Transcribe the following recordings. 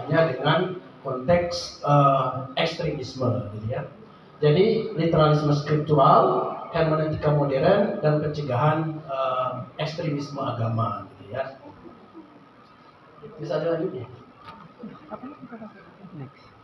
kaitannya dengan konteks ekstremisme, gitu ya. Jadi literalisme skriptural, hermeneutika modern, dan pencegahan ekstremisme agama, gitu ya. Bisa dilanjut ya?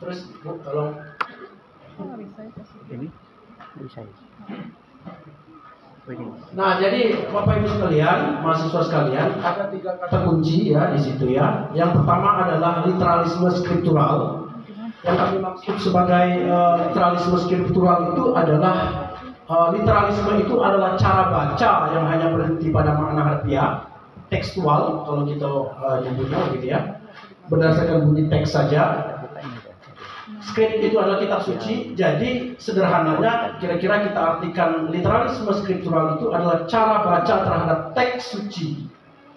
Terus Bu, tolong. Ini bisa. Nah, jadi Bapak Ibu sekalian, mahasiswa sekalian, ada 3 kata kunci ya di situ ya. Yang pertama adalah literalisme skriptural. Yang kami maksud sebagai literalisme skriptural itu adalah literalisme itu adalah cara baca yang hanya berhenti pada makna harfiah, tekstual kalau kita nyebutnya gitu ya, berdasarkan bunyi teks saja. Skrip itu adalah kitab suci. Jadi sederhananya kira-kira kita artikan literalisme skriptural itu adalah cara baca terhadap teks suci,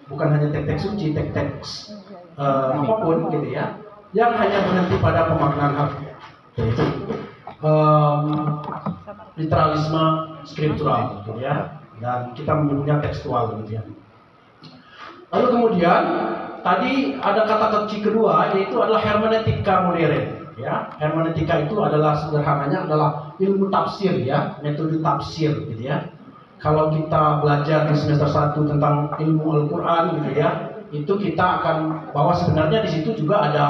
bukan hanya teks suci, teks apapun gitu ya, yang hanya berhenti pada pemaknaan harfiah. Itu literalisme skriptural gitu ya, dan kita menyebutnya tekstual gitu ya. Lalu kemudian tadi ada kata kunci kedua, yaitu adalah hermeneutika modern. Ya, hermeneutika itu adalah sederhananya adalah ilmu tafsir ya, metode tafsir gitu ya. Kalau kita belajar di semester 1 tentang ilmu Al-Qur'an gitu ya, itu kita akan bahwa sebenarnya di situ juga ada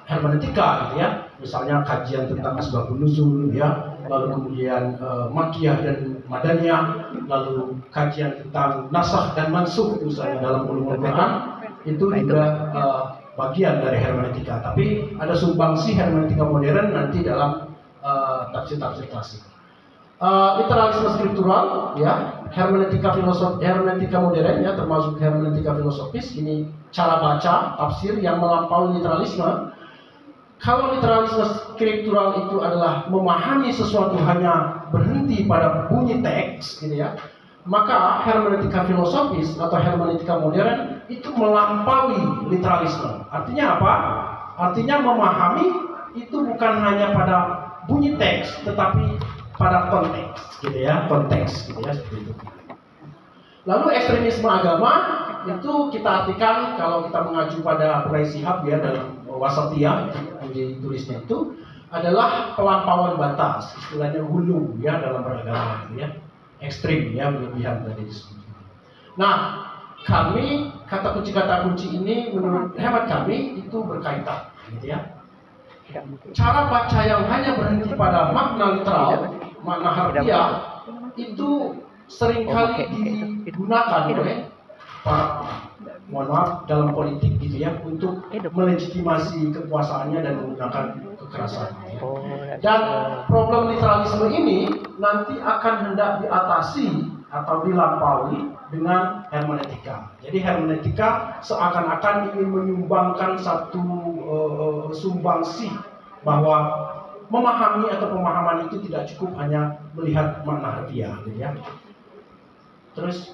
hermeneutika gitu ya. Misalnya kajian tentang asbabun nuzul ya, lalu kemudian Makkiyah dan Madaniyah, lalu kajian tentang nasakh dan mansukh misalnya dalam ulumul Qur'an, itu juga bagian dari hermeneutika. Tapi ada sumbangsi hermeneutika modern nanti dalam tafsir-tafsir klasik. Literalisme skriptural ya, hermeneutika modern ya, termasuk hermeneutika filosofis, ini cara baca tafsir yang melampaui literalisme. Kalau literalisme skriptural itu adalah memahami sesuatu hanya berhenti pada bunyi teks gitu ya, maka hermeneutika filosofis atau hermeneutika modern itu melampaui literalisme. Artinya apa? Artinya memahami itu bukan hanya pada bunyi teks, tetapi pada konteks, gitu ya, konteks, gitu ya, seperti itu. Lalu ekstremisme agama itu kita artikan kalau kita mengacu pada Quraish Shihab ya dalam Wasatiyah yang ditulisnya itu adalah pelampauan batas, istilahnya hulu ya dalam beragama, gitu ya. Ekstrim ya, berlebihan tadi disebut. Nah, kami kata kunci ini menurut hemat kami itu berkaitan, gitu ya. Cara baca yang hanya berhenti pada makna literal, makna harfiah itu seringkali digunakan oleh para, mohon maaf, dalam politik gitu ya, untuk melegitimasi kekuasaannya dan menggunakan kekerasannya. Ya. Dan problem literalisme ini nanti akan hendak diatasi atau dilampaui dengan hermeneutika. Jadi hermeneutika seakan-akan ingin menyumbangkan satu sumbangsi bahwa memahami atau pemahaman itu tidak cukup hanya melihat makna harfiah, gitu ya. Terus,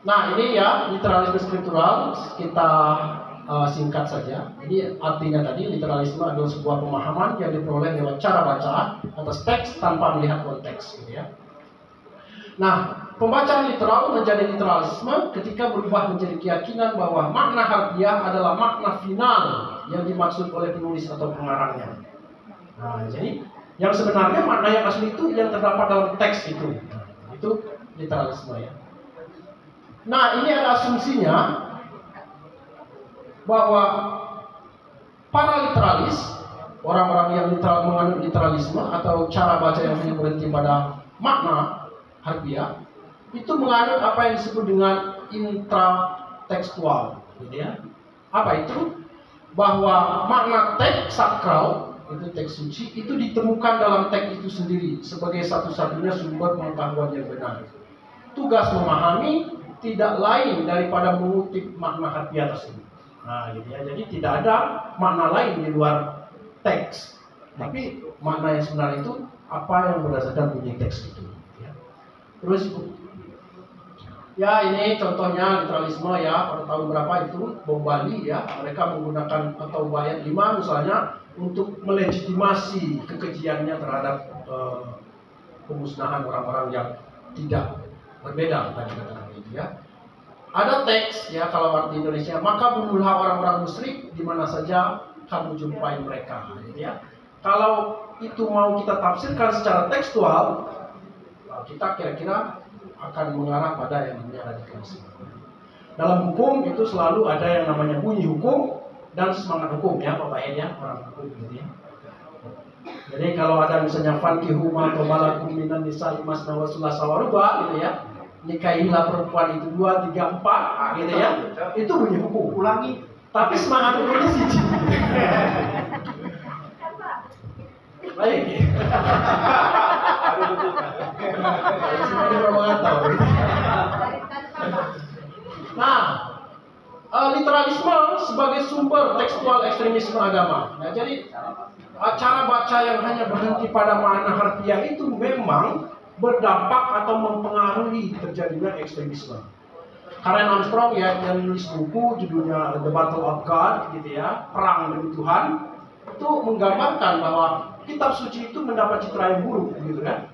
nah ini ya literalisme skriptural kita singkat saja. Jadi artinya tadi literalisme adalah sebuah pemahaman yang diperoleh lewat cara baca atas teks tanpa melihat konteks, gitu ya. Nah, pembacaan literal menjadi literalisme ketika berubah menjadi keyakinan bahwa makna harfiah adalah makna final yang dimaksud oleh penulis atau pengarangnya. Nah, jadi yang sebenarnya makna yang asli itu yang terdapat dalam teks itu. Nah, itu literalisme ya. Nah, ini ada asumsinya bahwa para literalis, orang-orang yang menganut literalisme atau cara baca yang hanya berhenti pada makna harfiah, itu menganut apa yang disebut dengan intratekstual, gitu ya. Apa itu? Bahwa makna teks sakral, itu teks suci, itu ditemukan dalam teks itu sendiri sebagai satu-satunya sumber pengetahuan yang benar. Tugas memahami tidak lain daripada mengutip makna harfiah tersebut. Nah, gitu ya. Jadi tidak ada makna lain di luar teks, tapi makna yang sebenarnya itu apa yang berdasarkan bunyi teks itu. Ya. Terus, ya ini contohnya literalisme ya pada tahun berapa itu Bom Bali ya, mereka menggunakan atau bayat 5 misalnya untuk melegitimasi kekejiannya terhadap pemusnahan orang-orang yang tidak berbeda tadi katakan itu ya. ada teks ya kalau arti Indonesia, maka bunuhlah orang-orang musyrik di mana saja kamu jumpai mereka, gitu ya. Kalau itu mau kita tafsirkan secara tekstual, kita kira-kira akan mengarah pada yang namanya radikalisme. Dalam hukum itu selalu ada yang namanya bunyi hukum dan semangat hukum ya, Bapak Ed ya, orang hukum gitu ya. Jadi kalau ada misalnya fankihu ma tabalakum minan nisa'i masna wa thulatsa wa ruba gitu ya. Nikahilah perempuan itu 2, 3, 4 gitu ya. Itu bunyi hukum. Ulangi. Tapi semangat hukumnya siji. Baik. Semuanya mengatakan. Nah, literalisme sebagai sumber tekstual ekstremisme agama. Nah, jadi cara baca yang hanya berhenti pada makna harfiah itu memang berdampak atau mempengaruhi terjadinya ekstremisme. Karen Armstrong ya yang nulis buku judulnya The Battle of God gitu ya, perang demi Tuhan, itu menggambarkan bahwa kitab suci itu mendapat citra yang buruk gitu kan.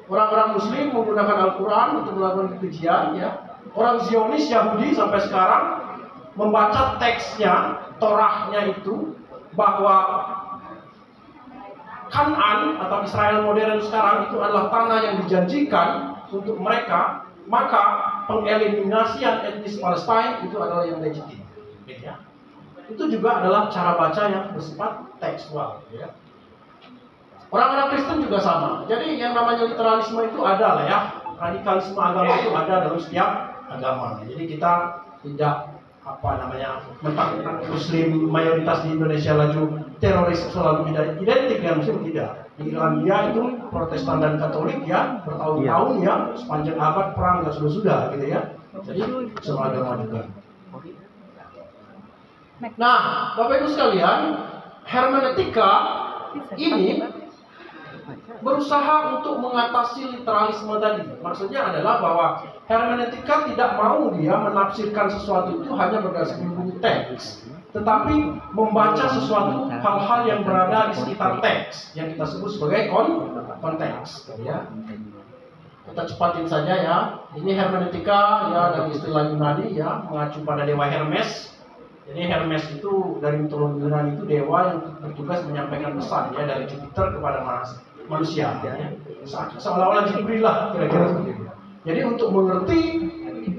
Orang-orang Muslim menggunakan Al-Quran untuk melakukan kekejian ya. Orang Zionis Yahudi sampai sekarang membaca teksnya, Torahnya itu bahwa Kanan atau Israel modern sekarang itu adalah tanah yang dijanjikan untuk mereka, maka pengeliminasian etnis Palestina itu adalah yang legitim. Ya. Itu juga adalah cara baca yang bersifat tekstual. Ya. Orang-orang Kristen juga sama. Jadi yang namanya literalisme itu ada lah ya. Radikalisme agama itu ada dalam setiap agama. Jadi kita tidak mentang-mentang Muslim mayoritas di Indonesia laju teroris selalu identik dengan Muslim, tidak. Di Irlandia itu Protestan dan Katolik ya bertahun-tahun ya sepanjang abad perang dan sudah gitu ya. Jadi semua agama juga. Nah, Bapak Ibu sekalian, hermeneutika ini berusaha untuk mengatasi literalisme tadi. Maksudnya adalah bahwa hermeneutika tidak mau dia menafsirkan sesuatu itu hanya berdasarkan bunyi teks, tetapi membaca sesuatu hal-hal yang berada di sekitar teks yang kita sebut sebagai konteks. Ya. Kita cepatin saja ya. Ini hermeneutika ya dari istilah Yunani ya mengacu pada dewa Hermes. Jadi Hermes itu dari mitologi Yunani itu dewa yang bertugas menyampaikan pesan ya dari Jupiter kepada manusia ya. Seolah-olah Jibril lah kira-kira seperti itu. Jadi untuk mengerti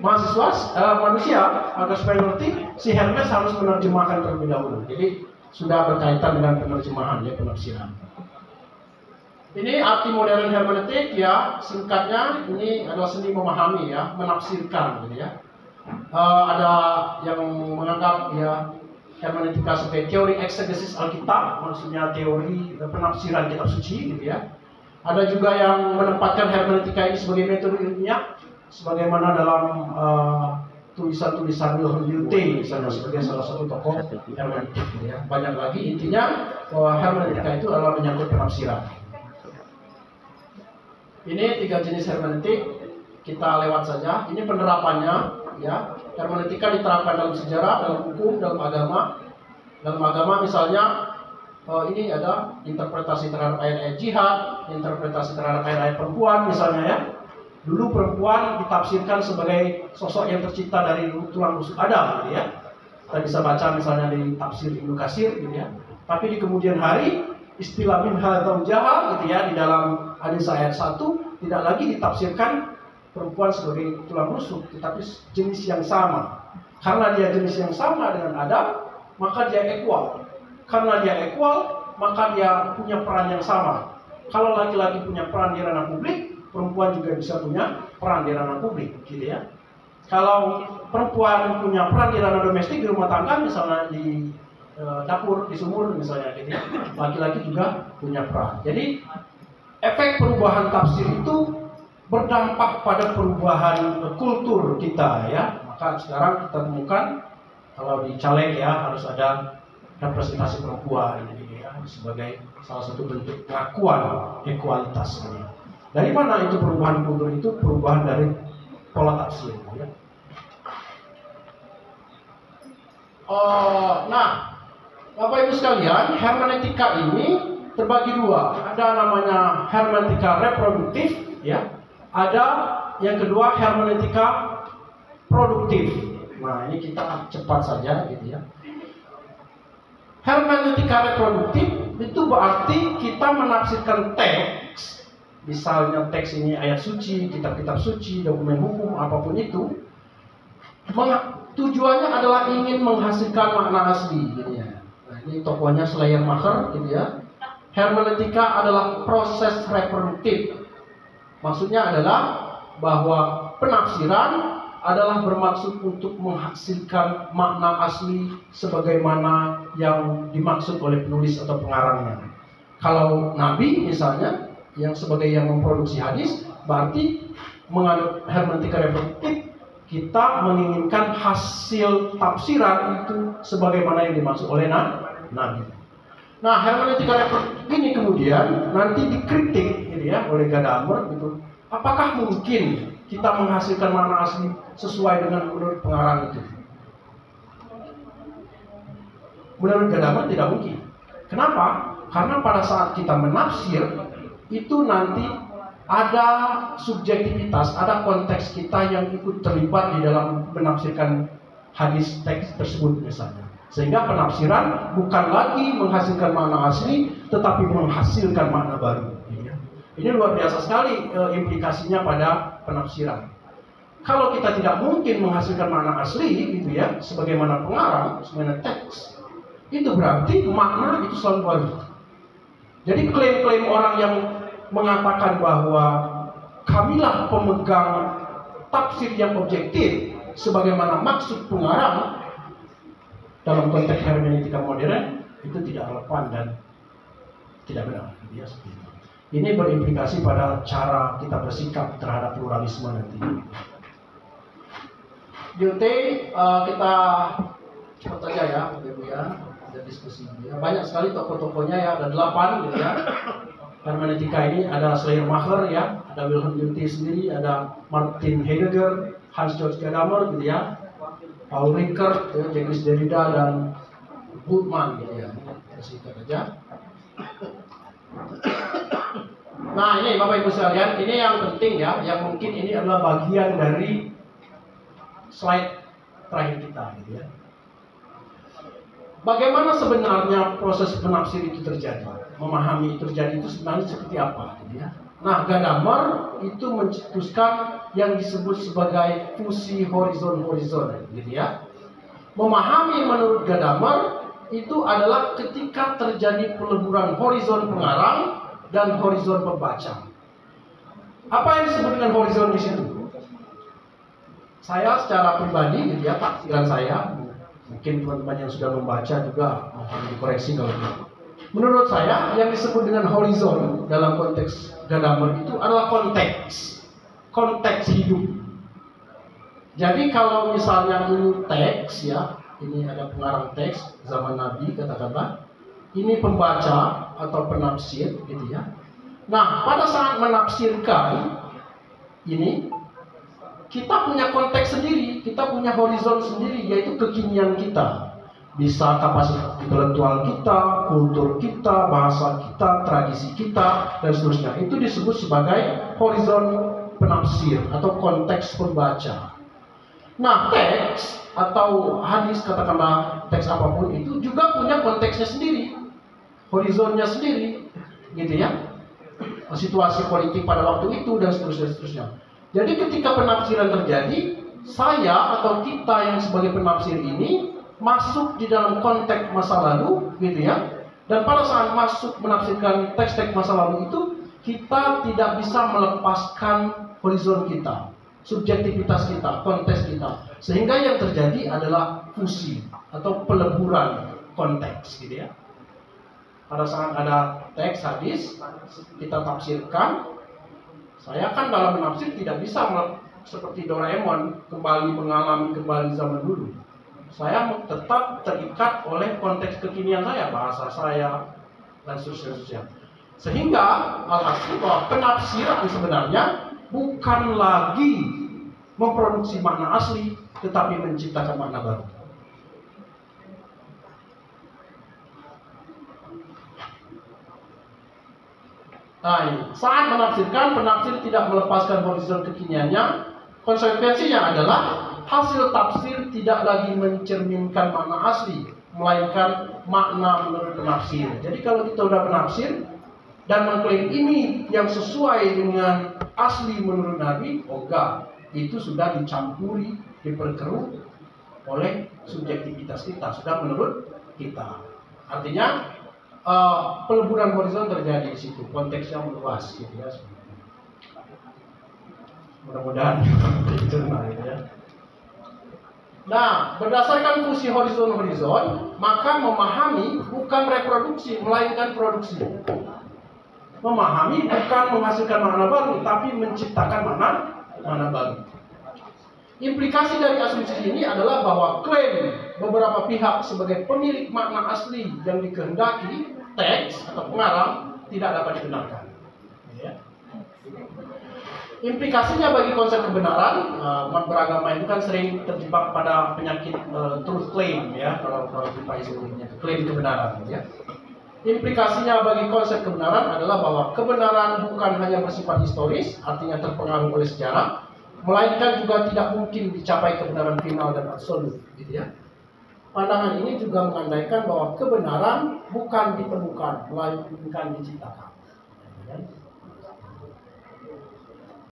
manusia agar supaya mengerti, si Hermes harus menerjemahkan terlebih dahulu. Jadi sudah berkaitan dengan penerjemahan ya, penafsiran. Ini arti modern hermeneutik ya, singkatnya ini adalah seni memahami ya, menafsirkan gitu ya. Ada yang menganggap ya hermeneutika sebagai teori eksegesis Alkitab, maksudnya teori penafsiran kitab suci gitu ya. Ada juga yang menempatkan hermeneutika ini sebagai metode ilmiah, sebagaimana dalam tulisan-tulisan Wilhelm Lute misalnya sebagai salah satu tokoh hermeneutik gitu ya. Banyak lagi, intinya bahwa hermeneutika itu adalah menyangkut penafsiran. Ini 3 jenis hermeneutik, kita lewat saja. Ini penerapannya ya. Hermeneutika diterapkan dalam sejarah, dalam hukum, dalam agama. Dalam agama misalnya ini ada interpretasi terhadap ayat-ayat jihad, interpretasi terhadap ayat-ayat perempuan misalnya ya. Dulu perempuan ditafsirkan sebagai sosok yang tercipta dari tulang rusuk Adam gitu ya. Kita bisa baca misalnya di tafsir Ibnu Katsir gitu ya. Tapi di kemudian hari istilah minha zaujaha gitu ya di dalam hadis ayat 1 tidak lagi ditafsirkan perempuan sebagai tulang rusuk, tetapi jenis yang sama. Karena dia jenis yang sama dengan Adam, maka dia equal. Karena dia equal, maka dia punya peran yang sama. Kalau laki-laki punya peran di ranah publik, perempuan juga bisa punya peran di ranah publik, gitu ya. Kalau perempuan punya peran di ranah domestik di rumah tangga, misalnya di dapur, di sumur misalnya, gitu ya. Laki-laki juga punya peran. Jadi efek perubahan tafsir itu berdampak pada perubahan kultur kita ya. Maka sekarang kita temukan kalau di caleg ya harus ada representasi perempuan ya, sebagai salah satu bentuk pengakuan ekualitas. Dari mana itu perubahan kultur itu? Perubahan dari pola tafsir ya. Nah, Bapak Ibu sekalian, hermeneutika ini terbagi dua. Ada namanya hermeneutika reproduktif ya. Ada yang kedua hermeneutika produktif. reproduktif. Nah, ini kita cepat saja gitu ya. Hermeneutika reproduktif itu berarti kita menafsirkan teks, misalnya teks ini ayat suci, kitab-kitab suci, dokumen hukum, apapun itu, tujuannya adalah ingin menghasilkan makna asli gitu ya. Nah, ini tokohnya Schleiermacher gitu ya. Hermeneutika adalah proses reproduktif. Maksudnya adalah bahwa penafsiran adalah bermaksud untuk menghasilkan makna asli sebagaimana yang dimaksud oleh penulis atau pengarangnya. Kalau Nabi misalnya yang sebagai yang memproduksi hadis, berarti menganut hermeneutika reproduktif, kita menginginkan hasil tafsiran itu sebagaimana yang dimaksud oleh Nabi. Nah, hermeneutika reproduktif ini kemudian nanti dikritik gitu ya oleh Gadamer gitu. Apakah mungkin kita menghasilkan makna asli sesuai dengan menurut pengarang itu? Menurut Gadamer tidak mungkin. Kenapa? Karena pada saat kita menafsir itu nanti ada subjektivitas, ada konteks kita yang ikut terlibat di dalam menafsirkan hadis teks tersebut misalnya. Sehingga penafsiran bukan lagi menghasilkan makna asli, tetapi menghasilkan makna baru. Ini luar biasa sekali implikasinya pada penafsiran. Kalau kita tidak mungkin menghasilkan makna asli, gitu ya, sebagaimana pengarang, sebagaimana teks, itu berarti makna itu selalu baru. Jadi klaim-klaim orang yang mengatakan bahwa kamilah pemegang tafsir yang objektif, sebagaimana maksud pengarang dalam konteks hermeneutika modern, itu tidak relevan dan tidak benar. Ya, seperti itu. Ini berimplikasi pada cara kita bersikap terhadap pluralisme nanti. JOT kita cepat saja ya, Ibu ya, ada diskusi. Ya. Banyak sekali tokoh-tokohnya ya, ada 8 gitu ya. Hermeneutika ini ada Schleiermacher ya, ada Wilhelm JOT sendiri, ada Martin Heidegger, Hans Georg Gadamer gitu ya, Paul Ricoeur, ya, Jacques Derrida dan Bultmann gitu ya. Kita singkat aja. Nah, ini Bapak Ibu sekalian, ini yang penting ya, yang mungkin ini adalah bagian dari slide terakhir kita gitu ya. Bagaimana sebenarnya proses penafsir itu terjadi? Memahami itu terjadi itu sebenarnya seperti apa gitu ya. Nah, Gadamer itu mencetuskan yang disebut sebagai fusi horizon-horizon gitu ya. Memahami menurut Gadamer itu adalah ketika terjadi peleburan horizon pengarang dan horizon pembaca. Apa yang disebut dengan horizon di situ? Saya secara pribadi, gitu ya, taksiran saya, mungkin teman-teman yang sudah membaca juga mohon dikoreksi kalau tidak. Menurut saya, yang disebut dengan horizon dalam konteks Gadamer itu adalah konteks hidup. Jadi kalau misalnya ini teks ya, ini ada pengarang teks zaman Nabi katakanlah. Ini pembaca atau penafsir gitu ya. Nah, pada saat menafsirkan ini kita punya konteks sendiri, kita punya horizon sendiri, yaitu kekinian kita. Bisa kapasitas intelektual kita, kultur kita, bahasa kita, tradisi kita, dan seterusnya. Itu disebut sebagai horizon penafsir atau konteks pembaca. Nah, teks atau hadis, katakanlah teks apapun itu juga punya konteksnya sendiri, horizonnya sendiri, gitu ya. Situasi politik pada waktu itu dan seterusnya. Jadi ketika penafsiran terjadi, saya atau kita yang sebagai penafsir ini masuk di dalam konteks masa lalu, gitu ya. Dan pada saat masuk menafsirkan teks-teks masa lalu itu, kita tidak bisa melepaskan horizon kita, subjektivitas kita, konteks kita. Sehingga yang terjadi adalah fusi atau peleburan konteks, gitu ya. Pada saat ada teks hadis, kita tafsirkan. Saya kan dalam menafsir tidak bisa seperti Doraemon mengalami kembali zaman dulu. Saya tetap terikat oleh konteks kekinian saya, bahasa saya, dan seterusnya. Sehingga alhasil bahwa penafsiran sebenarnya bukan lagi memproduksi makna asli, tetapi menciptakan makna baru. Nah, saat menafsirkan, penafsir tidak melepaskan horizon kekiniannya. Konsekuensinya adalah hasil tafsir tidak lagi mencerminkan makna asli, melainkan makna menurut penafsir. Jadi kalau kita udah penafsir dan mengklaim ini yang sesuai dengan asli menurut Nabi, oh enggak, itu sudah dicampuri, diperkeruh oleh subjektivitas kita, sudah menurut kita. Artinya peleburan horizon terjadi di situ, konteksnya meluas gitu ya. Mudah-mudahan itu gitu ya. Nah, berdasarkan fungsi horizon, maka memahami bukan reproduksi, melainkan produksi. Memahami bukan menghasilkan makna baru, tapi menciptakan makna baru. Implikasi dari asumsi ini adalah bahwa klaim beberapa pihak sebagai pemilik makna asli yang dikehendaki teks atau pengarang tidak dapat dibenarkan. Ya. Implikasinya bagi konsep kebenaran, umat beragama itu kan sering terjebak pada penyakit truth claim, ya, kalau di sebelumnya klaim kebenaran. Ya. Implikasinya bagi konsep kebenaran adalah bahwa kebenaran bukan hanya bersifat historis, artinya terpengaruh oleh sejarah, melainkan juga tidak mungkin dicapai kebenaran final dan absolut, gitu ya. Pandangan ini juga mengandaikan bahwa kebenaran bukan ditemukan, melainkan diciptakan.